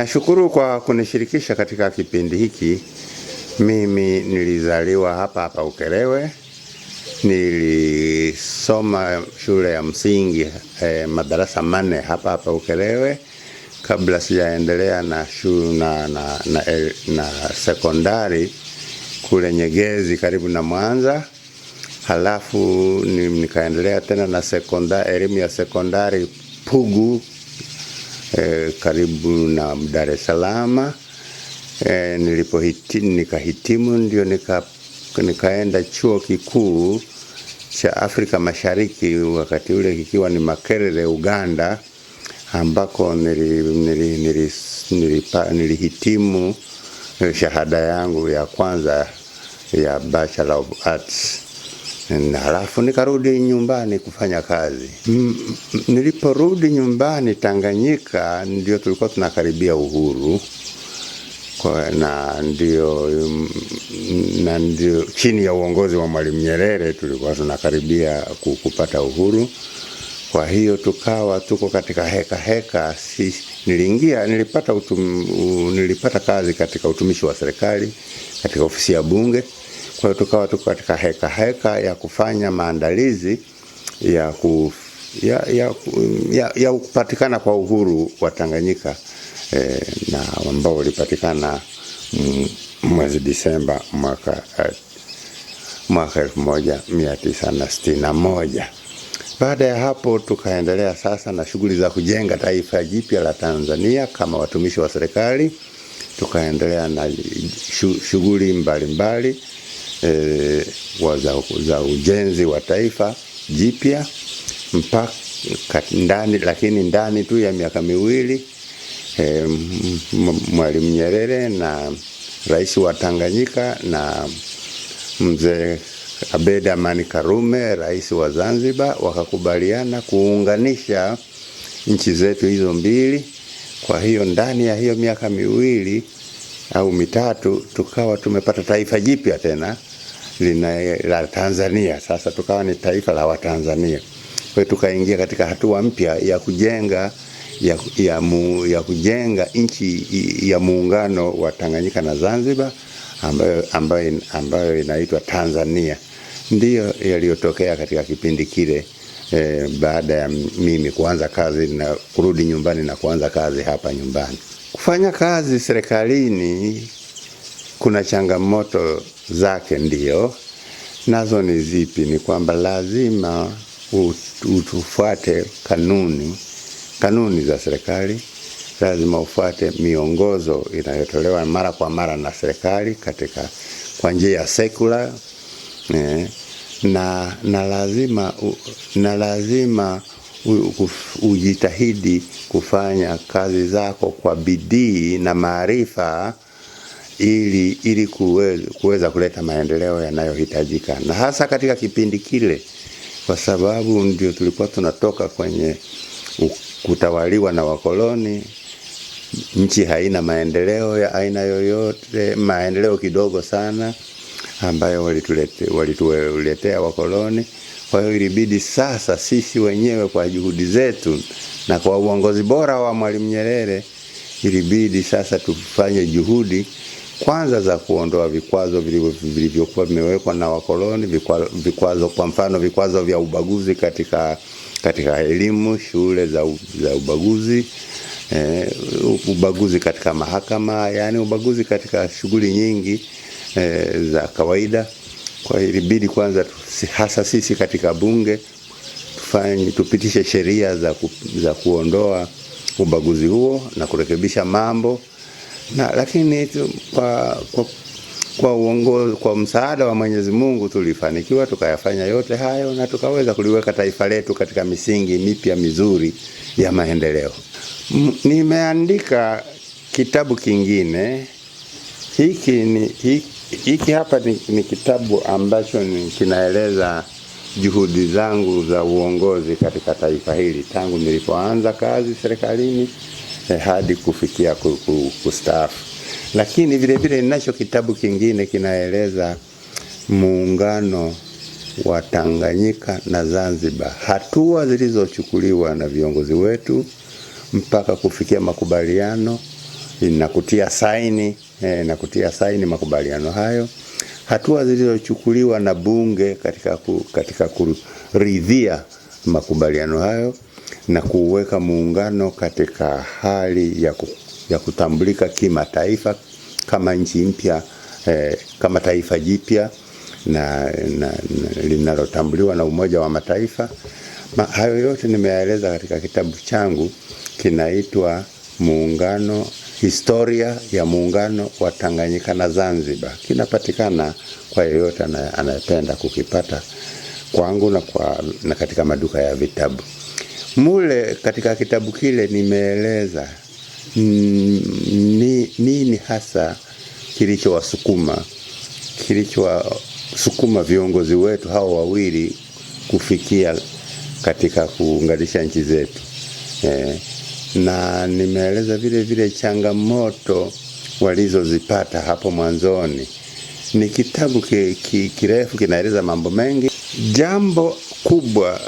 Nashukuru kwa kunishirikisha katika kipindi hiki. Mimi nilizaliwa hapa Ukerewe. Nilisoma shule ya msingi madarasa 4 hapa Ukerewe kabla sijaendelea na sekondari kule Nyegezi karibu na Mwanza. Halafu nikaendelea tena na elimu ya sekondari Pugu karibu na Dar es Salaam. Nikahitimu ndio nikaenda chuo kikuu cha Afrika Mashariki, wakati ule kikiwa ni Makerere, Uganda, ambako nilihitimu shahada yangu ya kwanza ya Bachelor of Arts. Halafu nikarudi nyumbani kufanya kazi. Niliporudi nyumbani Tanganyika, ndio tulikuwa tunakaribia uhuru. Na ndio chini ya uongozi wa Mwalimu Nyerere tulikuwa tunakaribia kupata uhuru. Kwa hiyo tuko katika heka. Nilipata kazi katika utumishi wa serikali katika ofisi ya Bunge. Kwa hiyo tuko katika heka ya kufanya maandalizi ya kupatikana kwa uhuru wa Tanganyika, na ambao ulipatikana mwezi Disemba mwaka 1961. Baada ya hapo tukaendelea sasa na shughuli za kujenga taifa jipya la Tanzania kama watumishi wa serikali. Tukaendelea na shughuli mbalimbali za ujenzi wa taifa jipya mpaka ndani tu ya miaka miwili Mwalimu Nyerere na Rais wa Tanganyika na Mzee Abeid Amani Karume, Rais wa Zanzibar, wakakubaliana kuunganisha nchi zetu hizo mbili. Kwa hiyo ndani ya hiyo miaka miwili au mitatu tukawa tumepata taifa jipya tena la Tanzania. Sasa tukawa ni taifa la Watanzania. Kwa hiyo tukaingia katika hatua mpya ya kujenga nchi ya muungano wa Tanganyika na Zanzibar ambayo inaitwa Tanzania. Ndiyo yaliyotokea katika kipindi kile, baada ya mimi kuanza kazi na kurudi nyumbani na kuanza kazi hapa nyumbani. Kufanya kazi serikalini kuna changamoto zake, ndiyo. Nazo ni zipi? Ni kwamba lazima ufuate kanuni za serikali, lazima ufuate miongozo inayotolewa mara kwa mara na serikali kwa njia ya secular, na lazima ujitahidi kufanya kazi zako kwa bidii na maarifa ili kuweza kuleta maendeleo yanayohitajika, na hasa katika kipindi kile, kwa sababu ndio tulikuwa tunatoka kwenye kutawaliwa na wakoloni. Nchi haina maendeleo ya aina yoyote, maendeleo kidogo sana ambayo walituletea wakoloni. Kwa hiyo ilibidi sasa sisi wenyewe kwa juhudi zetu na kwa uongozi bora wa Mwalimu Nyerere, ilibidi sasa tufanye juhudi kwanza za kuondoa vikwazo vilivyokuwa vimewekwa na wakoloni. Vikwazo, kwa mfano, vikwazo vya ubaguzi katika elimu, shule za ubaguzi, ubaguzi katika mahakama, yani ubaguzi katika shughuli nyingi za kawaida. Kwa hiyo ilibidi kwanza hasa sisi katika Bunge tupitishe sheria za kuondoa ubaguzi huo na kurekebisha mambo. Lakini kwa msaada wa Mwenyezi Mungu tulifanikiwa, tukayafanya yote hayo na tukaweza kuliweka taifa letu katika misingi mipya mizuri ya maendeleo. Nimeandika kitabu kingine. Hiki hapa ni kitabu ambacho kinaeleza juhudi zangu za uongozi katika taifa hili tangu nilipoanza kazi serikalini hadi kufikia kustaafu. Lakini vile vile ninacho kitabu kingine kinaeleza muungano wa Tanganyika na Zanzibar, hatua zilizochukuliwa na viongozi wetu mpaka kufikia makubaliano na kutia saini makubaliano hayo. Hatua zilizochukuliwa na bunge katika kuridhia makubaliano hayo na kuweka muungano katika hali ya kutambulika kimataifa kama nchi mpya, kama taifa jipya na linalotambuliwa na Umoja wa Mataifa. Hayo yote nimeeleza katika kitabu changu kinaitwa Historia ya Muungano wa Tanganyika na Zanzibar. Kinapatikana kwa yeyote anayependa kukipata kwangu na katika maduka ya vitabu. Mule katika kitabu kile nimeeleza nini hasa kilichowasukuma viongozi wetu hao wawili kufikia katika kuunganisha nchi zetu. Na nimeeleza vile changamoto walizozipata hapo mwanzoni. Ni kitabu kirefu, kinaeleza mambo mengi. Jambo kubwa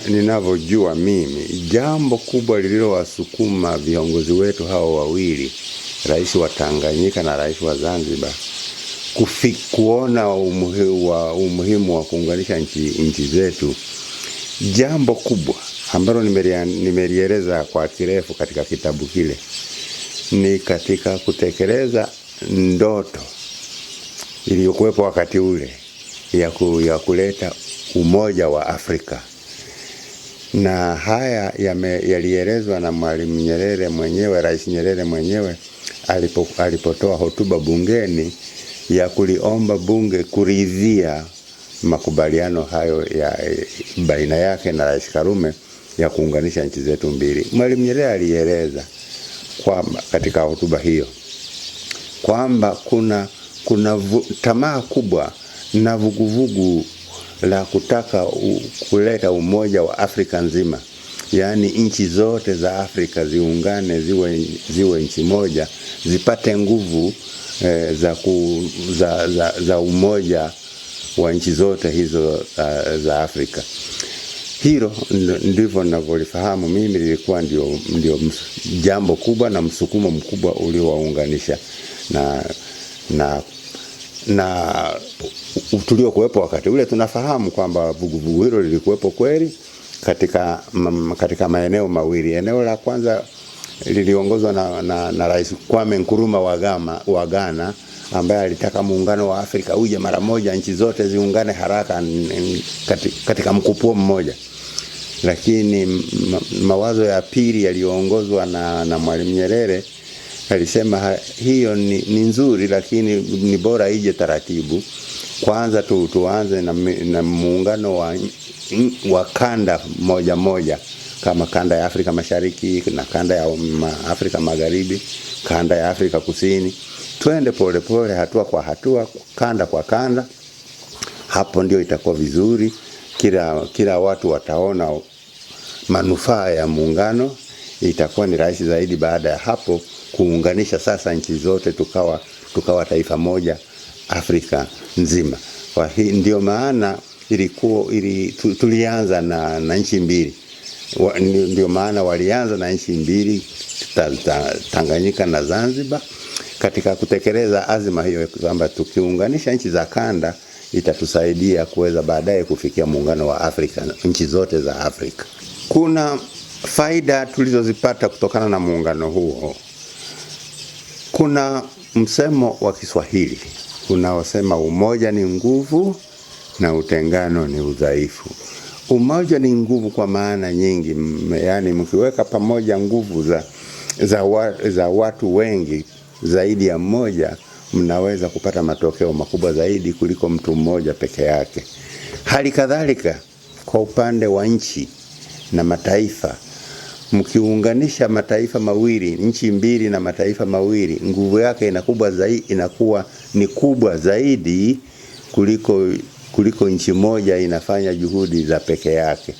ninavyojua mimi, jambo kubwa lililowasukuma viongozi wetu hao wawili, rais wa Tanganyika na rais wa Zanzibar, kuona umuhimu wa kuunganisha nchi zetu, jambo kubwa ambalo nimelieleza kwa kirefu katika kitabu kile, ni katika kutekeleza ndoto iliyokuwepo wakati ule ya kuleta umoja wa Afrika. Na haya yalielezwa na Mwalimu Nyerere mwenyewe, Rais Nyerere mwenyewe alipotoa hotuba bungeni ya kuliomba bunge kuridhia makubaliano hayo ya baina yake na Rais Karume ya kuunganisha nchi zetu mbili. Mwalimu Nyerere alieleza kwamba katika hotuba hiyo kwamba kuna tamaa kubwa na vuguvugu la kutaka kuleta umoja wa Afrika nzima. Yaani nchi zote za Afrika ziungane ziwe nchi moja, zipate nguvu za umoja wa nchi zote hizo za Afrika. Hilo ndivyo ninavyolifahamu mimi, lilikuwa ndio jambo kubwa na msukumo mkubwa uliowaunganisha na tulio kuwepo wakati ule. Tunafahamu kwamba vuguvugu hilo lilikuwepo kweli katika maeneo mawili. Eneo la kwanza liliongozwa na Rais Kwame Nkrumah wa Ghana, ambaye alitaka muungano wa Afrika uje mara moja, nchi zote ziungane haraka katika mkupuo mmoja. Lakini mawazo ya pili yaliyoongozwa na Mwalimu Nyerere, alisema hiyo ni nzuri, lakini ni bora ije taratibu. Kwanza tuanze na muungano wa kanda moja kama kanda ya Afrika Mashariki na kanda ya Afrika Magharibi, kanda ya Afrika Kusini. Twende pole hatua kwa hatua, kanda kwa kanda. Hapo ndio itakuwa vizuri. Kila watu wataona manufaa ya muungano. Itakuwa ni rahisi zaidi baada ya hapo kuunganisha sasa nchi zote tukawa taifa moja Afrika nzima. Kwa hii ndio maana tulianza na nchi mbili. Ndio maana walianza na nchi mbili, Tanganyika na Zanzibar, katika kutekeleza azima hiyo kwamba tukiunganisha nchi za kanda itatusaidia kuweza baadaye kufikia muungano wa Afrika, nchi zote za Afrika. Kuna faida tulizozipata kutokana na muungano huo. Kuna msemo wa Kiswahili unaosema umoja ni nguvu na utengano ni udhaifu. Umoja ni nguvu kwa maana nyingi, yani mkiweka pamoja nguvu za watu wengi zaidi ya mmoja, mnaweza kupata matokeo makubwa zaidi kuliko mtu mmoja peke yake. Hali kadhalika kwa upande wa nchi na mataifa, mkiunganisha mataifa mawili, nchi mbili na mataifa mawili, nguvu yake inakuwa ni kubwa zaidi kuliko nchi moja inafanya juhudi za peke yake.